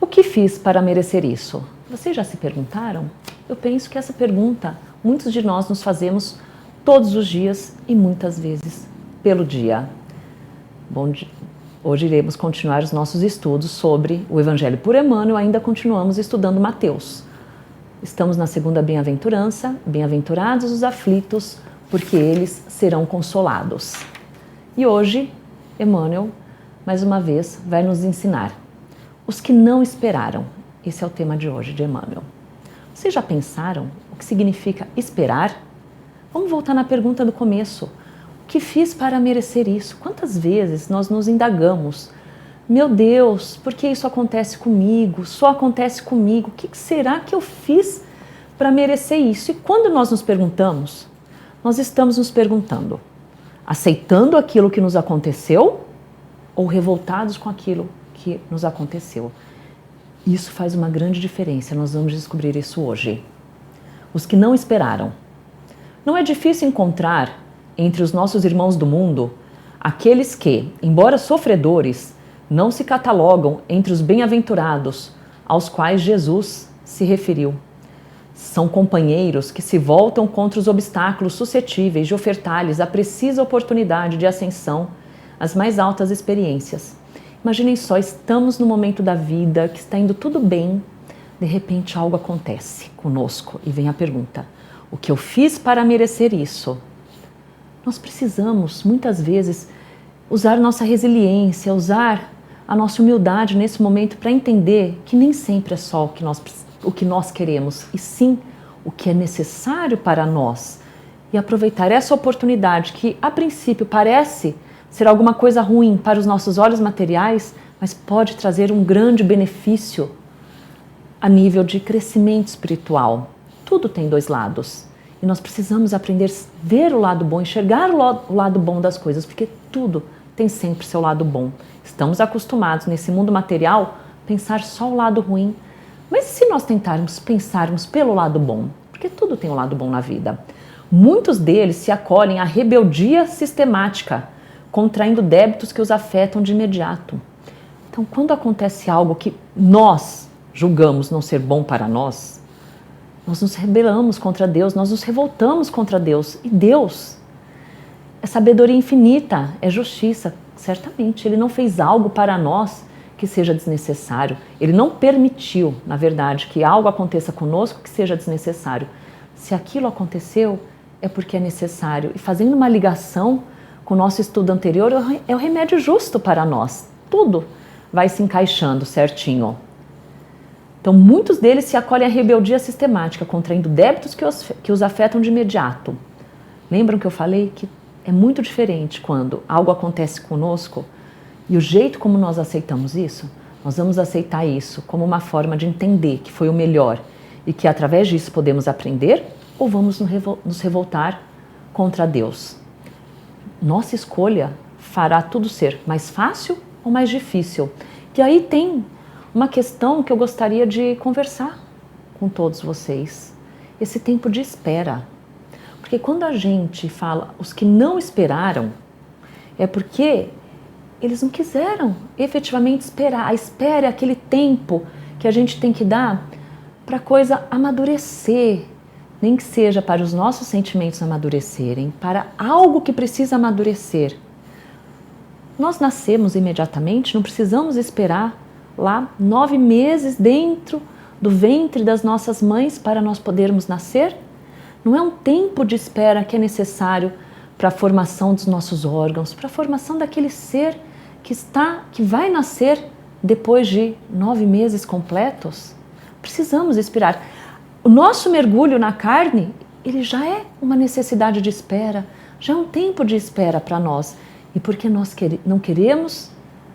O que fiz para merecer isso? Vocês já se perguntaram? Eu penso que essa pergunta muitos de nós nos fazemos todos os dias e muitas vezes pelo dia. Bom dia. Hoje iremos continuar os nossos estudos sobre o Evangelho por Emmanuel, ainda continuamos estudando Mateus. Estamos na segunda bem-aventurança, bem-aventurados os aflitos, porque eles serão consolados. E hoje, Emmanuel, mais uma vez, vai nos ensinar os que não esperaram. Esse é o tema de hoje, de Emmanuel. Vocês já pensaram o que significa esperar? Vamos voltar na pergunta do começo. O que fiz para merecer isso? Quantas vezes nós nos indagamos? Meu Deus, por que isso acontece comigo? Só acontece comigo. O que será que eu fiz para merecer isso? E quando nós nos perguntamos, nós estamos nos perguntando, aceitando aquilo que nos aconteceu ou revoltados com aquilo que nos aconteceu? Isso faz uma grande diferença, nós vamos descobrir isso hoje. Os que não esperaram. Não é difícil encontrar entre os nossos irmãos do mundo aqueles que, embora sofredores, não se catalogam entre os bem-aventurados aos quais Jesus se referiu. São companheiros que se voltam contra os obstáculos suscetíveis de ofertar-lhes a precisa oportunidade de ascensão às mais altas experiências. Imaginem só, estamos no momento da vida que está indo tudo bem, de repente algo acontece conosco e vem a pergunta: o que eu fiz para merecer isso? Nós precisamos, muitas vezes, usar nossa resiliência, usar a nossa humildade nesse momento para entender que nem sempre é só o que nós queremos, e sim o que é necessário para nós. E aproveitar essa oportunidade que, a princípio, parece ser alguma coisa ruim para os nossos olhos materiais, mas pode trazer um grande benefício a nível de crescimento espiritual. Tudo tem dois lados. E nós precisamos aprender a ver o lado bom, enxergar o lado bom das coisas, porque tudo tem sempre seu lado bom. Estamos acostumados nesse mundo material a pensar só o lado ruim. Mas se nós tentarmos pensarmos pelo lado bom, porque tudo tem um lado bom na vida, muitos deles se acolhem à rebeldia sistemática, contraindo débitos que os afetam de imediato. Então, quando acontece algo que nós julgamos não ser bom para nós nos rebelamos contra Deus, nós nos revoltamos contra Deus. E Deus é sabedoria infinita, é justiça. Certamente, Ele não fez algo para nós que seja desnecessário. Ele não permitiu, na verdade, que algo aconteça conosco que seja desnecessário. Se aquilo aconteceu, é porque é necessário. E fazendo uma ligação com o nosso estudo anterior, é o remédio justo para nós. Tudo vai se encaixando certinho. Então, muitos deles se acolhem à rebeldia sistemática, contraindo débitos que os afetam de imediato. Lembram que eu falei que é muito diferente quando algo acontece conosco e o jeito como nós aceitamos isso? Nós vamos aceitar isso como uma forma de entender que foi o melhor e que através disso podemos aprender, ou vamos nos revoltar contra Deus? Nossa escolha fará tudo ser mais fácil ou mais difícil. E aí tem uma questão que eu gostaria de conversar com todos vocês. Esse tempo de espera. Porque quando a gente fala os que não esperaram, é porque eles não quiseram efetivamente esperar. A espera é aquele tempo que a gente tem que dar para a coisa amadurecer. Nem que seja para os nossos sentimentos amadurecerem, para algo que precisa amadurecer. Nós nascemos imediatamente, não precisamos esperar lá 9 meses dentro do ventre das nossas mães para nós podermos nascer. Não é um tempo de espera que é necessário para a formação dos nossos órgãos, para a formação daquele ser que vai nascer depois de 9 meses completos. Precisamos esperar. O nosso mergulho na carne, ele já é uma necessidade de espera, já é um tempo de espera para nós. E porque nós não queremos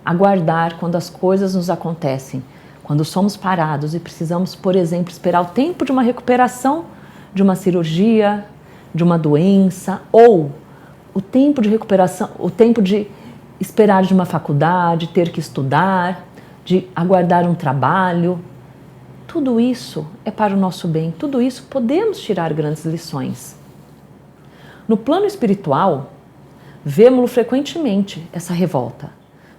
aguardar quando as coisas nos acontecem, quando somos parados e precisamos, por exemplo, esperar o tempo de uma recuperação de uma cirurgia, de uma doença, ou o tempo de recuperação, o tempo de esperar de uma faculdade, ter que estudar, de aguardar um trabalho. Tudo isso é para o nosso bem, tudo isso podemos tirar grandes lições. No plano espiritual, vemos-lo frequentemente, essa revolta.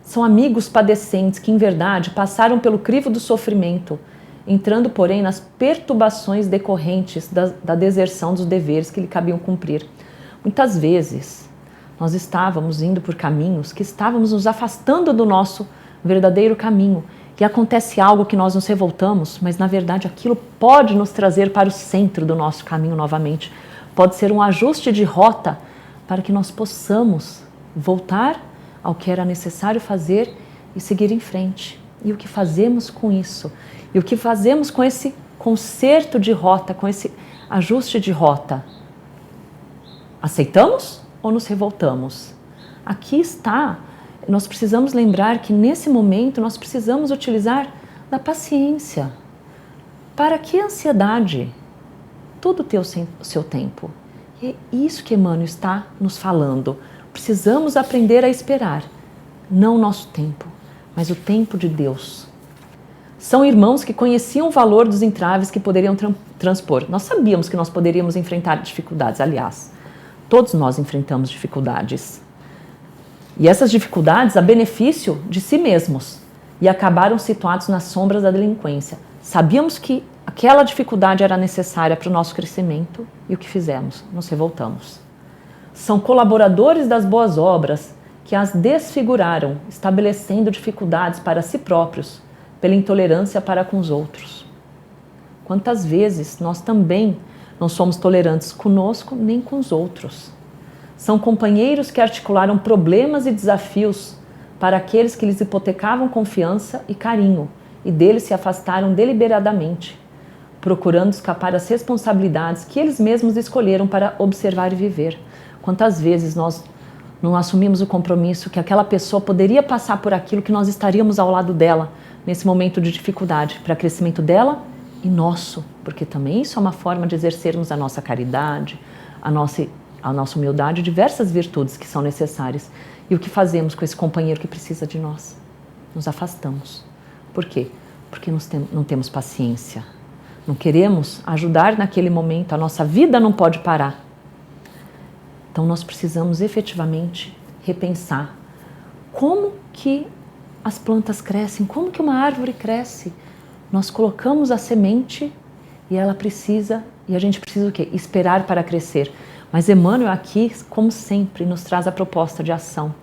São amigos padecentes que, em verdade, passaram pelo crivo do sofrimento, entrando, porém, nas perturbações decorrentes da deserção dos deveres que lhe cabiam cumprir. Muitas vezes, nós estávamos indo por caminhos que estávamos nos afastando do nosso verdadeiro caminho, e acontece algo que nós nos revoltamos, mas, na verdade, aquilo pode nos trazer para o centro do nosso caminho novamente. Pode ser um ajuste de rota para que nós possamos voltar ao que era necessário fazer e seguir em frente. E o que fazemos com isso? E o que fazemos com esse conserto de rota, com esse ajuste de rota? Aceitamos ou nos revoltamos? Aqui está, nós precisamos lembrar que nesse momento nós precisamos utilizar da paciência. Para que ansiedade? Tudo tem o seu tempo. E é isso que Emmanuel está nos falando. Precisamos aprender a esperar, não o nosso tempo, mas o tempo de Deus. São irmãos que conheciam o valor dos entraves que poderiam transpor. Nós sabíamos que nós poderíamos enfrentar dificuldades, aliás, todos nós enfrentamos dificuldades. E essas dificuldades a benefício de si mesmos e acabaram situados nas sombras da delinquência. Sabíamos que aquela dificuldade era necessária para o nosso crescimento e o que fizemos? Nos revoltamos. São colaboradores das boas obras que as desfiguraram, estabelecendo dificuldades para si próprios, pela intolerância para com os outros. Quantas vezes nós também não somos tolerantes conosco nem com os outros? São companheiros que articularam problemas e desafios para aqueles que lhes hipotecavam confiança e carinho e deles se afastaram deliberadamente, procurando escapar das responsabilidades que eles mesmos escolheram para observar e viver. Quantas vezes nós não assumimos o compromisso que aquela pessoa poderia passar por aquilo, que nós estaríamos ao lado dela nesse momento de dificuldade, para crescimento dela e nosso, porque também isso é uma forma de exercermos a nossa caridade, a nossa humildade, diversas virtudes que são necessárias. E o que fazemos com esse companheiro que precisa de nós? Nos afastamos. Por quê? Porque não temos paciência. Não queremos ajudar naquele momento, a nossa vida não pode parar. Então nós precisamos efetivamente repensar como que as plantas crescem, como que uma árvore cresce. Nós colocamos a semente e ela precisa, e a gente precisa o quê? Esperar para crescer. Mas Emmanuel aqui, como sempre, nos traz a proposta de ação.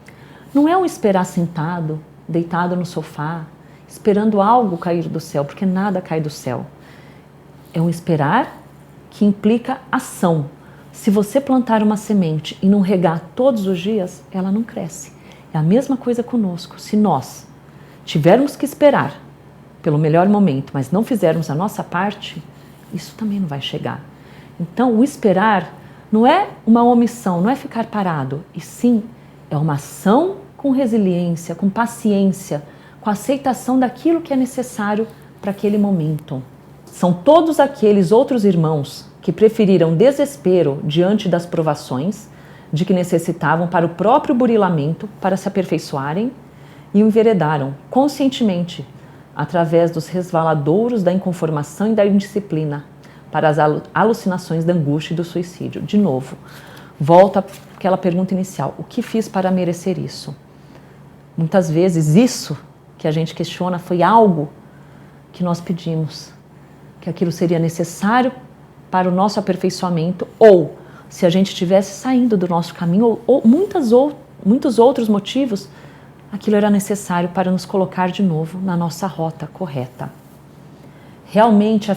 Não é um esperar sentado, deitado no sofá, esperando algo cair do céu, porque nada cai do céu. É um esperar que implica ação. Se você plantar uma semente e não regar todos os dias, ela não cresce. É a mesma coisa conosco. Se nós tivermos que esperar pelo melhor momento, mas não fizermos a nossa parte, isso também não vai chegar. Então, o esperar não é uma omissão, não é ficar parado, e sim é uma ação com resiliência, com paciência, com aceitação daquilo que é necessário para aquele momento. São todos aqueles outros irmãos que preferiram desespero diante das provações de que necessitavam para o próprio burilamento, para se aperfeiçoarem, e o enveredaram conscientemente através dos resvaladouros da inconformação e da indisciplina para as alucinações da angústia e do suicídio. De novo, volta àquela pergunta inicial: o que fiz para merecer isso? Muitas vezes isso que a gente questiona foi algo que nós pedimos, que aquilo seria necessário para o nosso aperfeiçoamento, ou se a gente estivesse saindo do nosso caminho, ou muitos outros motivos, aquilo era necessário para nos colocar de novo na nossa rota correta. Realmente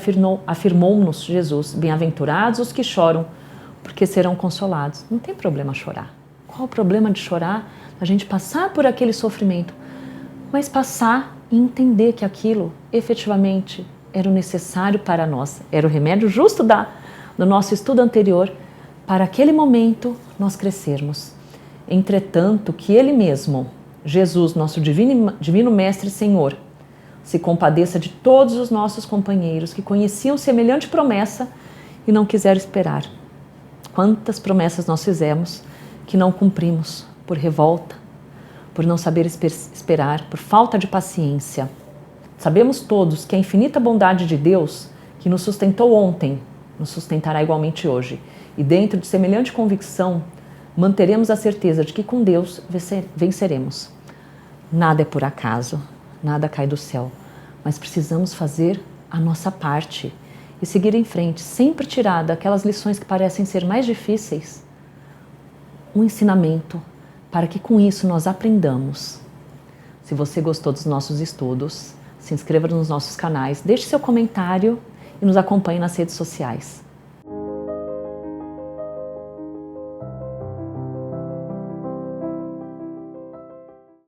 afirmou-nos Jesus: bem-aventurados os que choram, porque serão consolados. Não tem problema chorar. Qual o problema de chorar? A gente passar por aquele sofrimento, mas passar e entender que aquilo efetivamente era o necessário para nós, era o remédio justo do nosso estudo anterior, para aquele momento nós crescermos. Entretanto, que Ele mesmo, Jesus, nosso divino Mestre e Senhor, se compadeça de todos os nossos companheiros que conheciam semelhante promessa e não quiseram esperar. Quantas promessas nós fizemos que não cumprimos por revolta, por não saber esperar, por falta de paciência. Sabemos todos que a infinita bondade de Deus, que nos sustentou ontem, nos sustentará igualmente hoje. E dentro de semelhante convicção, manteremos a certeza de que com Deus venceremos. Nada é por acaso, nada cai do céu, mas precisamos fazer a nossa parte e seguir em frente, sempre tirar daquelas lições que parecem ser mais difíceis um ensinamento para que com isso nós aprendamos. Se você gostou dos nossos estudos, se inscreva nos nossos canais, deixe seu comentário e nos acompanhe nas redes sociais.